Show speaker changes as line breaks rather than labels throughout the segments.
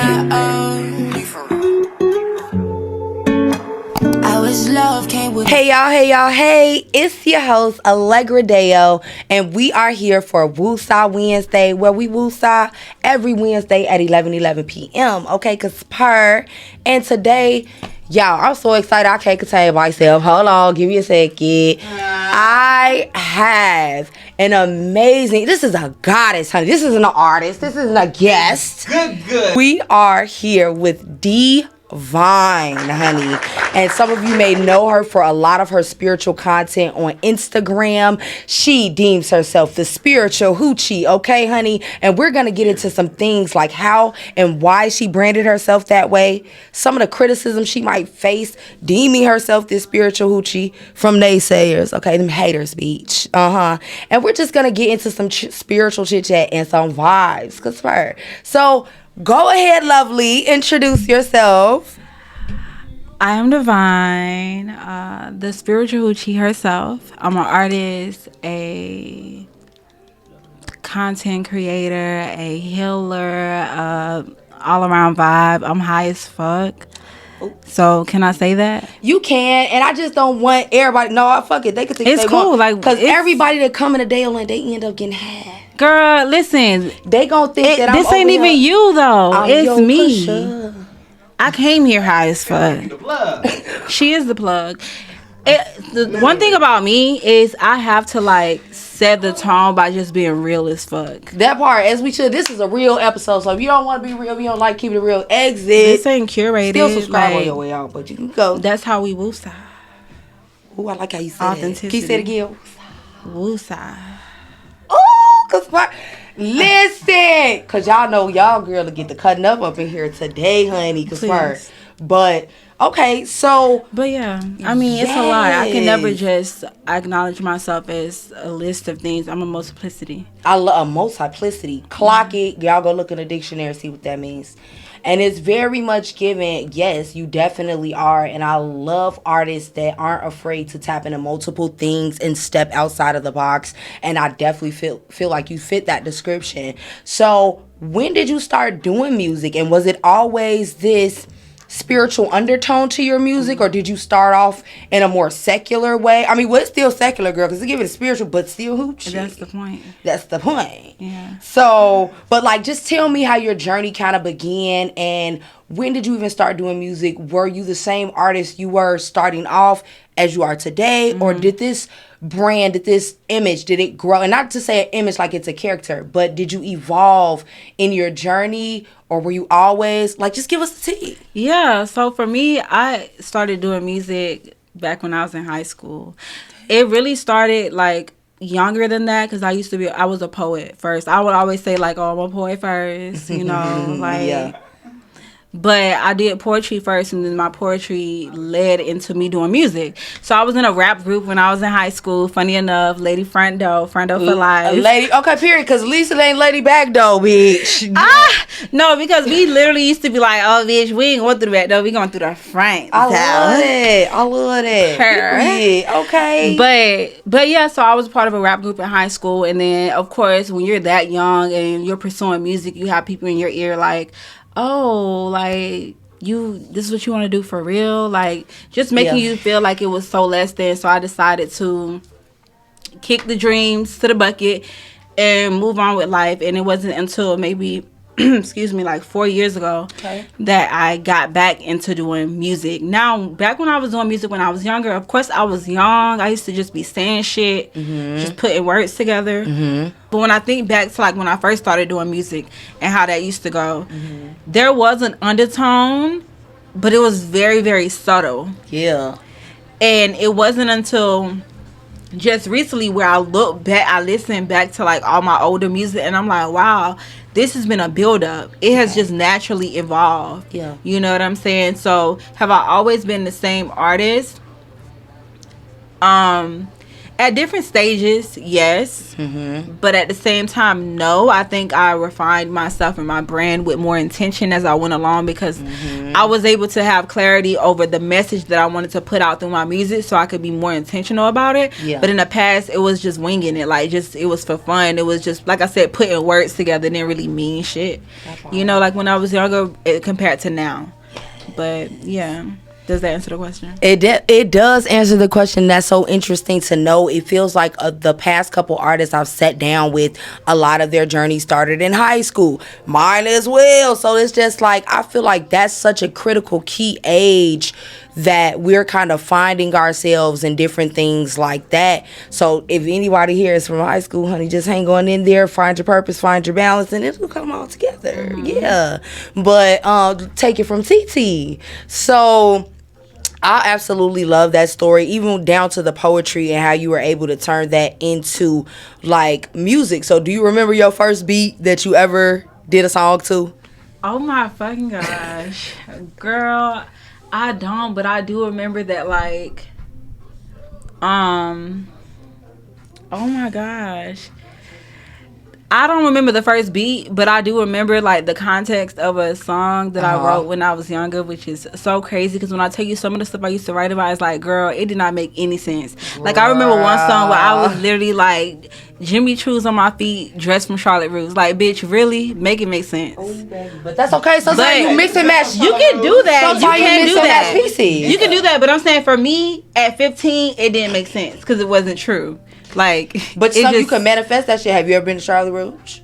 my own. Hey y'all, hey, it's your host Allegra Dayo, and we are here for Woosa Wednesday, where we Woosa every Wednesday at 11 p.m. Okay, and today, y'all, I'm so excited I can't contain myself. Hold on, give me a second. I have an amazing, this is a goddess, honey. This isn't an artist, this isn't a guest. Good. We are here with Deevine, honey. And some of you may know her for a lot of her spiritual content on Instagram. She deems herself the spiritual Hoochie, okay, honey? And we're going to get into some things like how and why she branded herself that way. Some of the criticism she might face deeming herself this spiritual Hoochie from naysayers, okay? Them haters, beach. And we're just going to get into some spiritual chit-chat and some vibes. Cause for her. So go ahead, lovely. Introduce yourself.
I am Deevine, the spiritual Hoochie herself. I'm an artist, a content creator, a healer, all-around vibe. I'm high as fuck. So can I say that?
You can, and I just don't want everybody. No, fuck it. They could think
it's
they
cool,
want, because everybody that come in a day and they end up getting high.
Girl, listen.
They gonna think that
this
I'm
ain't even you though.
I'm
it's me.
Pusher.
I came here high as fuck. She is the plug. The one thing about me is I have to like set the tone by just being real as fuck.
That part, as we should. This is a real episode, so if you don't want to be real, you don't like keeping it real, exit.
This ain't curated.
Still subscribe on your way out, but you can go.
That's how we Woosa.
Ooh, I like how you said
authenticity.
Can you say it again?
Woosa.
Ooh, cause listen, cause y'all know y'all girl to get the cutting up in here today, honey. But okay, so
yeah, I mean it's a lot. I can never just acknowledge myself as a list of things. I'm a multiplicity.
I love a multiplicity. Clock it. Y'all go look in the dictionary, see what that means. And it's very much given, yes, you definitely are. And I love artists that aren't afraid to tap into multiple things and step outside of the box. And I definitely feel like you fit that description. So when did you start doing music? And was it always this spiritual undertone to your music, or did you start off in a more secular way? I mean, well, it's still secular, girl, because they give it a spiritual, but still Hoochie.
That's the point.
That's the point.
Yeah.
So, but like, just tell me how your journey kind of began, and when did you even start doing music? Were you the same artist you were starting off as you are today, or did this brand, did this image, did it grow? And not to say an image like it's a character, but did you evolve in your journey, or were you always like, just give us the tea?
Yeah, so for me, I started doing music back when I was in high school. It really started like younger than that, because I was a poet first. I would always say like, oh, I'm a poet first, you know, like. Yeah. But I did poetry first, and then my poetry led into me doing music. So I was in a rap group when I was in high school. Funny enough, Lady Front Door for life.
Lady, okay, period, because Lisa ain't Lady Back Door, bitch.
No, because we literally used to be like, oh, bitch, we ain't going through the back door, we going through the front.
I love it. Period. Okay.
But yeah, so I was part of a rap group in high school, and then, of course, when you're that young and you're pursuing music, you have people in your ear like, oh, like, this is what you want to do for real? Like, just making you feel like it was so less than. So I decided to kick the dreams to the bucket and move on with life. And it wasn't until maybe like 4 years ago that I got back into doing music. Now, back when I was doing music when I was younger, of course I was young. I used to just be saying shit, just putting words together. But when I think back to like when I first started doing music and how that used to go, there was an undertone, but it was very, very subtle.
Yeah.
And it wasn't until just recently where I look back, I listen back to like all my older music, and I'm like, wow, this has been a build up. It has just naturally evolved.
Yeah.
You know what I'm saying? So have I always been the same artist? And At different stages, yes. But at the same time, no. I think I refined myself and my brand with more intention as I went along, because I was able to have clarity over the message that I wanted to put out through my music, so I could be more intentional about it. But in the past, it was just winging it. Like, just, it was for fun. It was just, like I said, putting words together didn't really mean shit. You know, like when I was younger compared to now. But yeah. Does that answer the question?
It does answer the question. That's so interesting to know. It feels like the past couple artists I've sat down with, a lot of their journey started in high school. Mine as well. So it's just like, I feel like that's such a critical key age that we're kind of finding ourselves in different things like that. So if anybody here is from high school, honey, just hang on in there, find your purpose, find your balance, and it'll come all together. Yeah. But take it from TT. So I absolutely love that story, even down to the poetry and how you were able to turn that into like music. So do you remember your first beat that you ever did a song to?
Oh my fucking gosh. Girl, I don't, but I do remember that, like, oh my gosh. I don't remember the first beat, but I do remember, like, the context of a song that I wrote when I was younger, which is so crazy, because when I tell you some of the stuff I used to write about, it's like, girl, it did not make any sense. Like, I remember one song where I was literally, like, Jimmy Choo's on my feet, dressed from Charlotte Russe. Like, bitch, really? Make it make sense.
But that's okay. Sometimes you mix and match.
You can do that.
Sometimes
you can
mix
do
and
that.
match pieces.
You can do that, but I'm saying for me, at 15, it didn't make sense, because it wasn't true. Like,
but you can manifest that shit. Have you ever been to Charlotte Russe?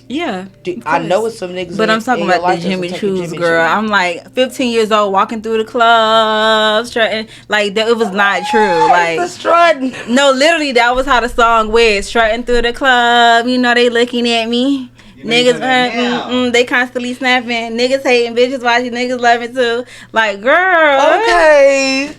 Yeah,
I know it's some niggas.
But I'm talking about the Jimmy Choo's, girl. I'm like 15 years old, walking through the club, strutting. Like, that, it was not true. Like,
the strutting.
No, literally, that was how the song went. Strutting through the club, you know, they looking at me. Niggas, they constantly snapping. Niggas hating, bitches watching, niggas loving too. Like, girl.
Okay.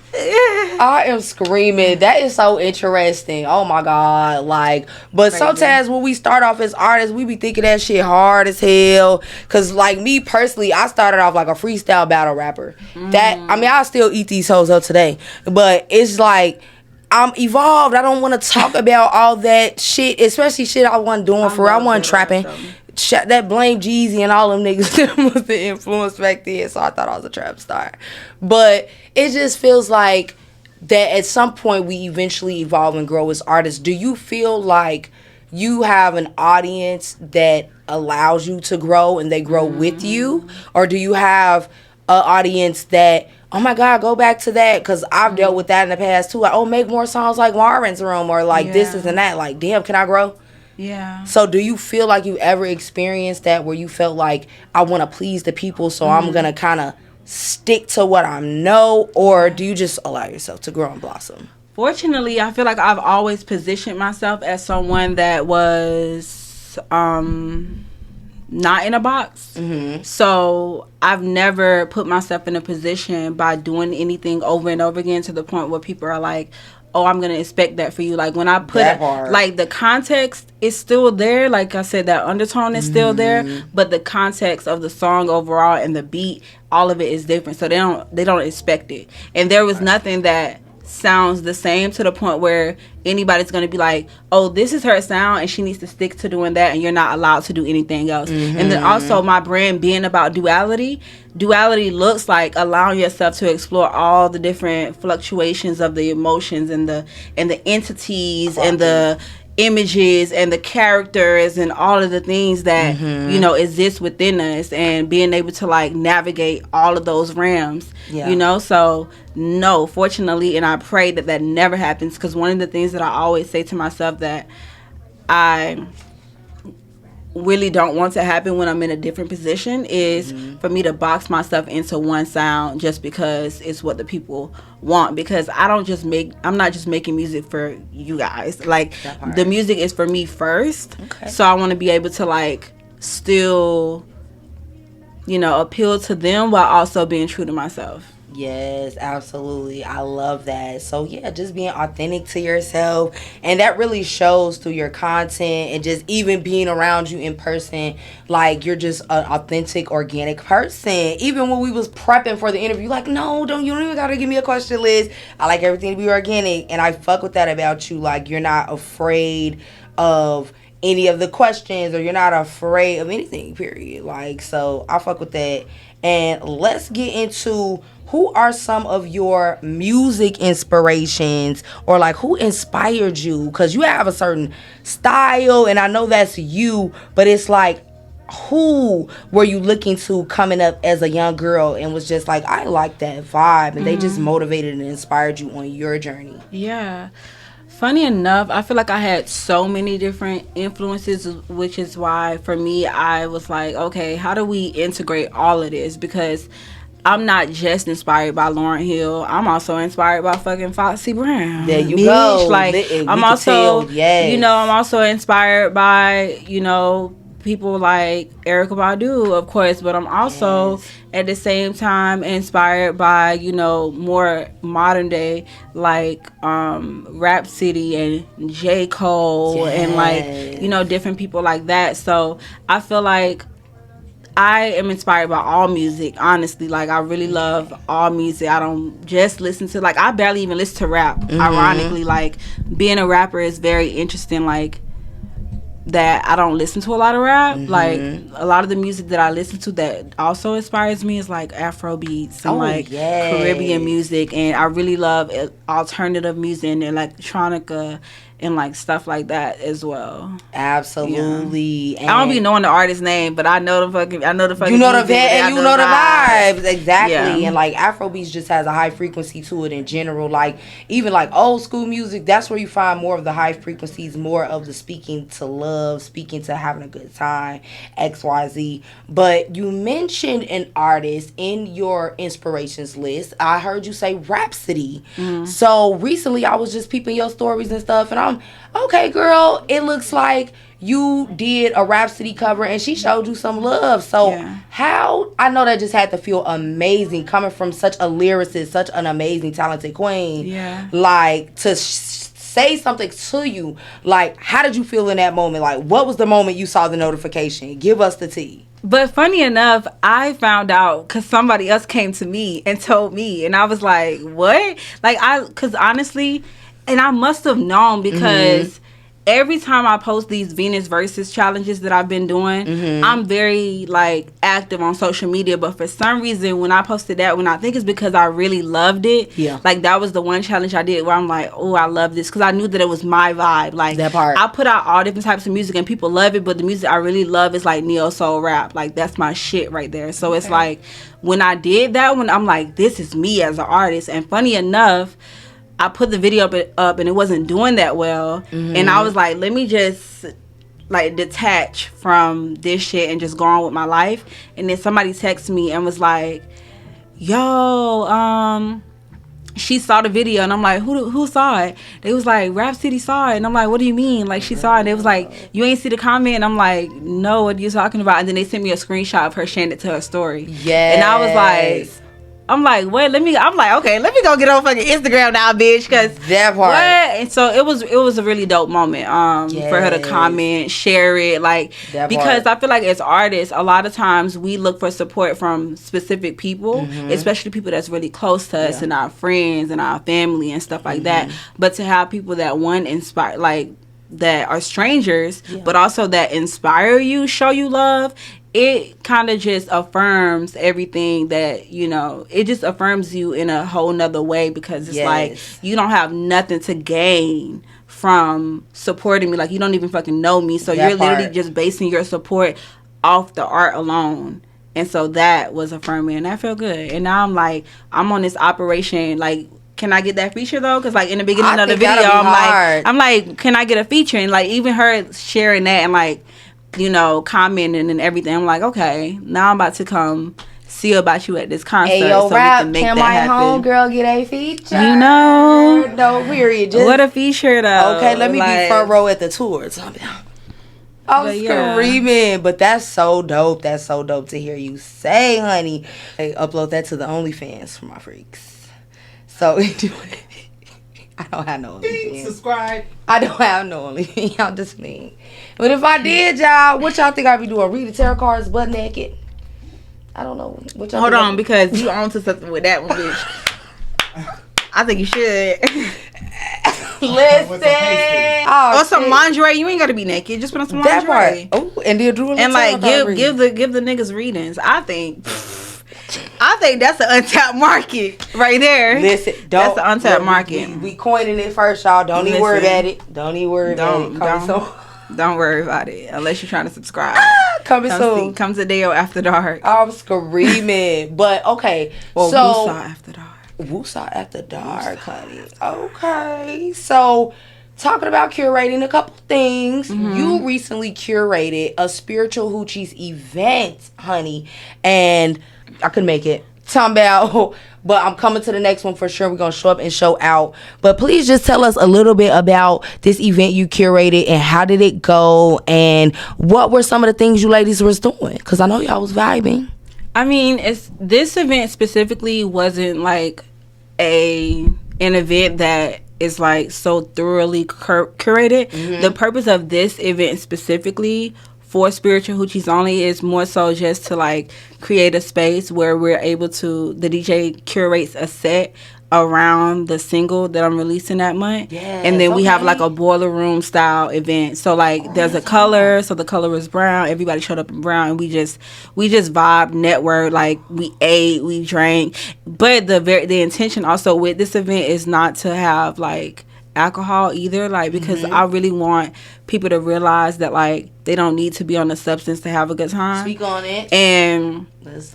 I am screaming. That is so interesting. Oh my God. Like, but crazy. Sometimes when we start off as artists, we be thinking that shit hard as hell. Cause like me personally, I started off like a freestyle battle rapper. That, I mean, I still eat these hoes up today. But it's like, I'm evolved. I don't want to talk about all that shit, especially shit I wasn't doing for real. I wasn't trapping. That Blame Jeezy and all them niggas that was the influence back then, so I thought I was a trap star. But it just feels like that at some point we eventually evolve and grow as artists. Do you feel like you have an audience that allows you to grow and they grow with you? Or do you have an audience that, oh my God, go back to that? Because I've dealt with that in the past too. Like, oh, make more songs like Marvin's Room, or like this and that. Like, damn, can I grow?
Yeah.
So do you feel like you ever experienced that, where you felt like, I want to please the people, so I'm going to kind of stick to what I know? Or do you just allow yourself to grow and blossom?
Fortunately, I feel like I've always positioned myself as someone that was not in a box. So I've never put myself in a position by doing anything over and over again to the point where people are like, oh, I'm gonna expect that for you. Like, when I put like, the context is still there. Like I said, that undertone is still there, but the context of the song overall and the beat, all of it is different. So they don't expect it. And there was nothing that sounds the same to the point where anybody's going to be like, oh, this is her sound and she needs to stick to doing that, and you're not allowed to do anything else. And then also my brand being about duality looks like allowing yourself to explore all the different fluctuations of the emotions and the entities and the images and the characters and all of the things that you know exist within us, and being able to like navigate all of those realms. You know, so no, fortunately, and I pray that that never happens, because one of the things that I always say to myself that I really don't want to happen when I'm in a different position is for me to box myself into one sound just because it's what the people want. Because I'm not just making music for you guys. Like, the music is for me first. So I want to be able to like still, you know, appeal to them while also being true to myself.
Yes, absolutely. I love that. So yeah, just being authentic to yourself, and that really shows through your content and just even being around you in person. Like you're just an authentic, organic person. Even when we was prepping for the interview, like no, don't you don't even gotta give me a question list. I like everything to be organic, and I fuck with that about you. Like you're not afraid of any of the questions, or you're not afraid of anything. Period. Like so, I fuck with that. And let's get into who are some of your music inspirations, or like who inspired you, because you have a certain style and I know that's you, but it's like who were you looking to coming up as a young girl and was just like I like that vibe, and they just motivated and inspired you on your journey?
Yeah. Funny enough, I feel like I had so many different influences, which is why for me I was like, okay, how do we integrate all of this? Because I'm not just inspired by Lauryn Hill. I'm also inspired by fucking Foxy Brown.
There you
bitch.
go.
Like I'm also,
yes.
you know, I'm also inspired by, you know, people like Erykah Badu, of course, but I'm also at the same time inspired by, you know, more modern day like Rhapsody and J. Cole and like, you know, different people like that. So I feel like I am inspired by all music, honestly. Like, I really love all music. I don't just listen to, like, I barely even listen to rap, ironically. Like, being a rapper is very interesting, like, that I don't listen to a lot of rap. Like, a lot of the music that I listen to that also inspires me is, like, Afro beats and, Caribbean music. And I really love alternative music and electronica and like stuff like that as well.
Absolutely.
Yeah. I don't be knowing the artist's name, but I know the fucking
you know the
music,
and you know the vibes. Exactly.
Yeah.
And like Afrobeats just has a high frequency to it in general. Like even like old school music, that's where you find more of the high frequencies, more of the speaking to love, speaking to having a good time, XYZ. But you mentioned an artist in your inspirations list. I heard you say Rhapsody. So recently I was just peeping your stories and stuff, and I'm okay, girl, it looks like you did a Rhapsody cover and she showed you some love. So how, I know that just had to feel amazing coming from such a lyricist, such an amazing talented queen.
Yeah.
Like to say something to you, like how did you feel in that moment? Like what was the moment you saw the notification? Give us the tea.
But funny enough, I found out because somebody else came to me and told me, and I was like, what? Like because honestly, and I must have known because every time I post these Venus Versus challenges that I've been doing, I'm very like active on social media. But for some reason, when I posted that one, I think it's because I really loved it.
Yeah.
Like that was the one challenge I did where I'm like, oh, I love this, because I knew that it was my vibe. Like
that part.
I put out all different types of music and people love it, but the music I really love is like neo soul rap. Like that's my shit right there. So it's like when I did that one, I'm like, this is me as an artist. And funny enough, I put the video up and it wasn't doing that well. And I was like, let me just like detach from this shit and just go on with my life. And then somebody texted me and was like, yo, she saw the video. And I'm like, who saw it? They was like, Rhapsody saw it. And I'm like, what do you mean? Like, she saw it. And they was like, you ain't see the comment? And I'm like, no, what are you talking about? And then they sent me a screenshot of her sharing it to her story.
Yes.
And I was like, I'm like, okay, let me go get on fucking Instagram now, bitch, because
that part.
What? And so it was a really dope moment for her to comment, share it, like,
that
because
part.
I feel like as artists, a lot of times we look for support from specific people, especially people that's really close to us and our friends and our family and stuff like that. But to have people that inspire, like, that are strangers, but also that inspire you, show you love, it kind of just affirms everything that, you know, it just affirms you in a whole nother way, because it's like you don't have nothing to gain from supporting me. Like, you don't even fucking know me, so you're literally just basing your support off the art alone. And so that was affirming, and that felt good. And now I'm like, I'm on this operation, like, can I get that feature though? Because like in the beginning of the video, I'm like, can I get a feature? And like even her sharing that and like, you know, commenting and everything, I'm like, okay, now I'm about to come see about you at this concert.
Hey, yo,
so
rap,
we can make
can
that
my
happen.
homegirl get a feature?
You know,
no, period.
What a feature though.
Okay, let me
like,
be front row at the tour. I'm
But yeah.
screaming. But that's so dope. That's so dope to hear you say, honey. Hey, upload that to the OnlyFans for my freaks. So anyway, I don't have no OnlyFans.
Subscribe.
I don't have no OnlyFans. Y'all just mean. But if I did, y'all, what y'all think I'd be doing? Read the tarot cards butt naked? I don't know. What y'all
Hold
think
on, because you on to something with that one, bitch. I think you should.
Listen. Oh,
Or some lingerie. You ain't gotta be naked. Just put on some
that
lingerie.
part. Oh, and then do a
And like
tarot card
give the niggas readings. I think that's an untapped market right there.
Listen,
That's the untapped market.
We coining it first, y'all. Don't even worry about it. Don't even worry about it.
Don't worry about it unless you're trying to subscribe.
Coming soon.
Come to Dayo After Dark.
I'm screaming. But okay,
Or
so
Woosa After Dark.
Woosa After Dark, honey. Okay, so talking about curating a couple things, you recently curated a spiritual Hoochie's event, honey, and I couldn't make it. Talking about, but I'm coming to the next one for sure. We're gonna show up and show out. But please just tell us a little bit about this event you curated and how did it go and what were some of the things you ladies was doing? Because I know y'all was vibing.
I mean, this event specifically wasn't like an event that is like so thoroughly curated. The purpose of this event specifically for Spiritual Hoochies Only is more so just to like create a space where we're able to, the DJ curates a set around the single that I'm releasing that month.
Yes,
and then we have like a boiler room style event. So like there's a color, so the color was brown. Everybody showed up in brown and we just vibe, network, like we ate, we drank. But the intention also with this event is not to have like alcohol either, like because I really want people to realize that like they don't need to be on a substance to have a good time.
Speak on it.
And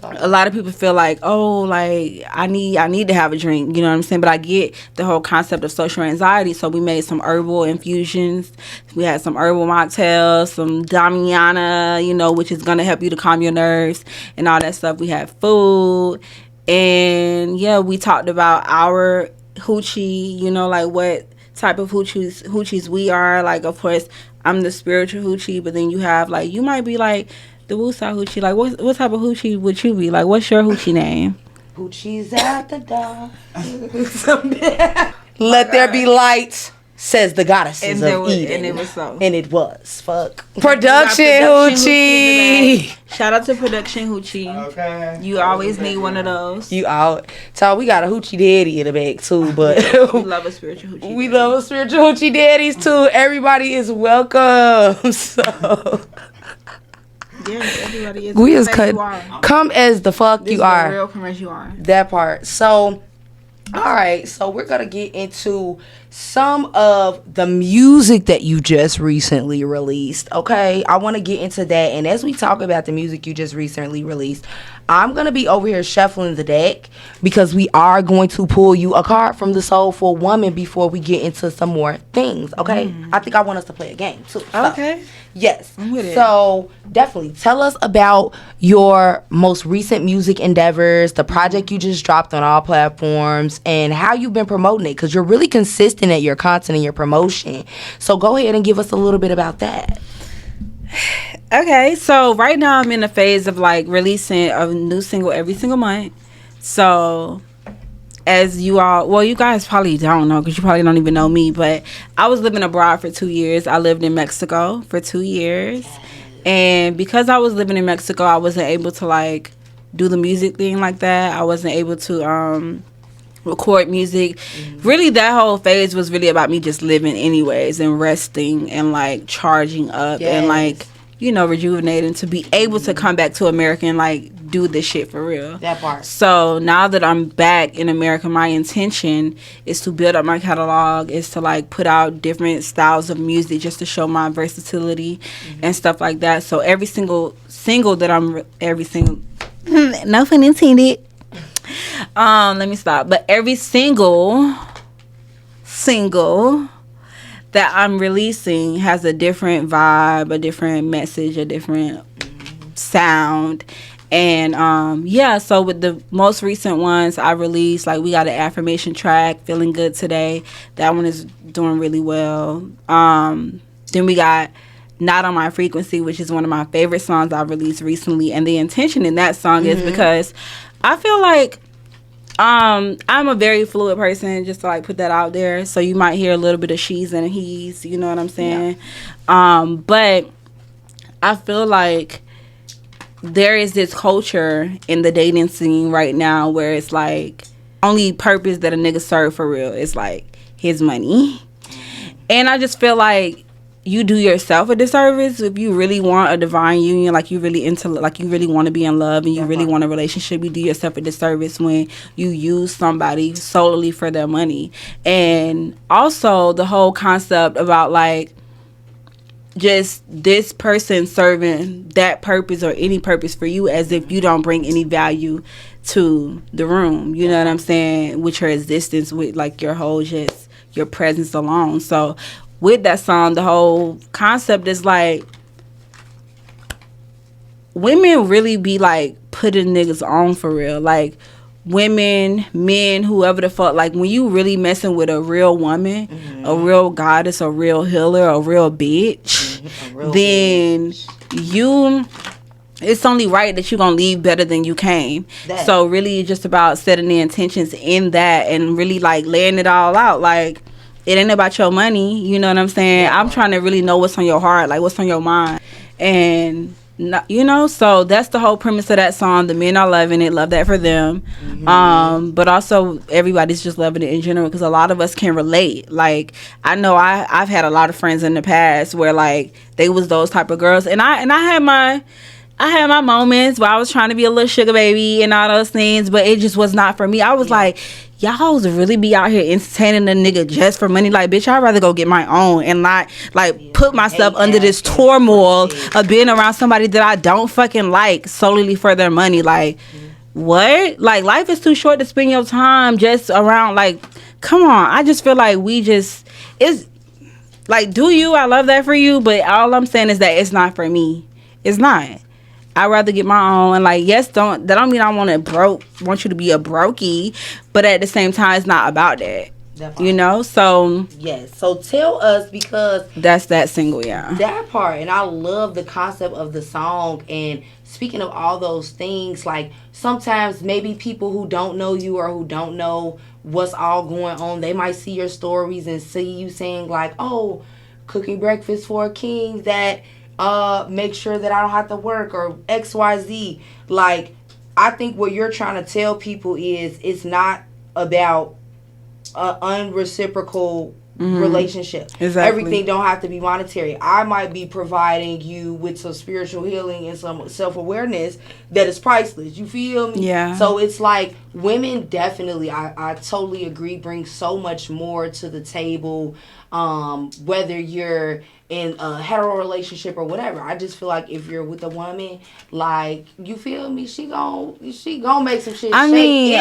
a lot of people feel like, oh, like I need to have a drink, you know what I'm saying? But I get the whole concept of social anxiety, so we made some herbal infusions. We had some herbal mocktails, some Damiana, you know, which is gonna help you to calm your nerves and all that stuff. We had food, and yeah, we talked about our hoochie, you know, like what type of hoochies we are. Like, of course, I'm the spiritual hoochie, but then you have like, you might be like the Woosa hoochie. Like, what type of hoochie would you be? Like, what's your hoochie name?
Hoochie's at the door. Let there be light, says the goddesses of Eden.
And it was so.
And it was. Fuck. Production Hoochie.
Shout out to Production Hoochie.
Okay.
You always need one of those.
You out. So we got a Hoochie Daddy in the back too, but
we love a spiritual Hoochie.
We love a spiritual Hoochie Daddies too. Everybody is welcome. So
yes, everybody is.
We just cut. Come as the fuck
this
you are.
Real come as you are.
That part. So, all right. So we're gonna get into some of the music that you just recently released. Okay, I want to get into that. And as we talk about the music you just recently released, I'm gonna be over here shuffling the deck because we are going to pull you a card from the Soulful Woman before we get into some more things. Okay, I think I want us to play a game too.
Okay.
Yes.
I'm with it.
So definitely tell us about your most recent music endeavors, the project you just dropped on all platforms, and how you've been promoting it, because you're really consistent at your content and your promotion. So go ahead and give us a little bit about that.
Okay, so right now I'm in the phase of like releasing a new single every single month. So as you all, well, you guys probably don't know because you probably don't even know me, but I was living abroad for 2 years. I lived in Mexico for 2 years. And because I was living in Mexico, I wasn't able to like do the music thing like that. I wasn't able to record music. Really, that whole phase was really about me just living anyways and resting and like charging up and like, you know, rejuvenating to be able to come back to America and like do this shit for real.
That part.
So now that I'm back in America, my intention is to build up my catalog, is to like put out different styles of music just to show my versatility and stuff like that. So every single single that no pun intended. Let me stop. But every single that I'm releasing has a different vibe, a different message, a different sound. And so with the most recent ones I released, like we got an affirmation track, Feeling Good Today. That one is doing really well. Then we got Not on My Frequency, which is one of my favorite songs I've released recently. And the intention in that song is because I feel like I'm a very fluid person, just to like put that out there. So you might hear a little bit of she's and he's, you know what I'm saying? Yeah. But I feel like there is this culture in the dating scene right now where it's like only purpose that a nigga serve for real is like his money. And I just feel like you do yourself a disservice if you really want a divine union, like you really want to be in love and you really want a relationship. You do yourself a disservice when you use somebody solely for their money. And also the whole concept about like just this person serving that purpose or any purpose for you as if you don't bring any value to the room, you know what I'm saying, with your existence, with like your whole just your presence alone. So with that song, the whole concept is like women really be like putting niggas on for real. Like women, men, whoever the fuck, like when you really messing with a real woman, a real goddess, a real healer, a real bitch, then you, it's only right that you're gonna leave better than you came. So really just about setting the intentions in that and really like laying it all out. Like it ain't about your money, you know what I'm saying? I'm trying to really know what's on your heart, like what's on your mind. And you know, so that's the whole premise of that song. The men are loving it, love that for them. But also everybody's just loving it in general because a lot of us can relate. Like I know I've had a lot of friends in the past where like they was those type of girls, and I had my moments where I was trying to be a little sugar baby and all those things, but it just was not for me. I was like, y'all really be out here entertaining a nigga just for money? Like, bitch, I'd rather go get my own and not like put myself under this turmoil of being around somebody that I don't fucking like solely for their money. Like, what? Like, life is too short to spend your time just around. Like, come on. I just feel like it's like, do you? I love that for you, but all I'm saying is that it's not for me. It's not. I'd rather get my own. And like, yes, that don't mean I want you to be a brokey, but at the same time, it's not about that. Definitely. You know? So
yes. So tell us, because
that's that single, yeah.
That part. And I love the concept of the song. And speaking of all those things, like sometimes maybe people who don't know you or who don't know what's all going on, they might see your stories and see you saying like, oh, cooking breakfast for a king that make sure that I don't have to work or XYZ. Like, I think what you're trying to tell people is it's not about unreciprocal relationship. Exactly. Everything don't have to be monetary. I might be providing you with some spiritual healing and some self-awareness that is priceless. You feel me?
Yeah.
So it's like women definitely, I totally agree, bring so much more to the table, whether you're in a hetero relationship or whatever. I just feel like if you're with a woman, like, you feel me, she gon' make some shit. Depending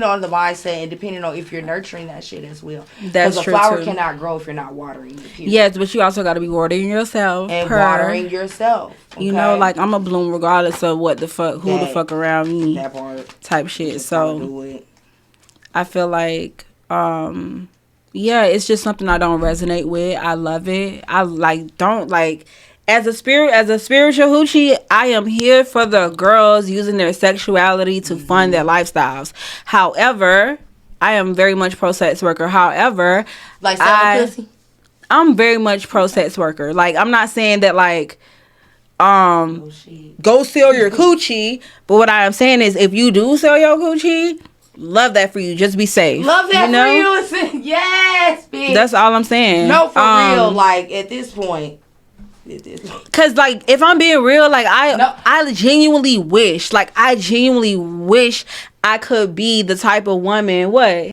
on the mindset and depending on if you're nurturing that shit as well.
That's true.
Because a flower cannot grow if you're not watering the period.
Yes, but you also got to be watering yourself
and watering yourself. Okay?
You know, like, I'm a bloom regardless of what the fuck, who the fuck around me,
that part
type shit. So I feel like yeah, it's just something I don't resonate with. I love it. I don't as a spiritual hoochie, I am here for the girls using their sexuality to fund their lifestyles. However, I am very much pro sex worker. However,
like selling pussy,
I'm very much pro sex worker. Like, I'm not saying that like go sell your coochie, but what I am saying is if you do sell your coochie, love that for you. Just be safe.
Love that for you. Yes, bitch.
That's all I'm saying.
No, for real. Like, at this point.
Cause like, if I'm being real, like I genuinely wish I could be the type of woman. What?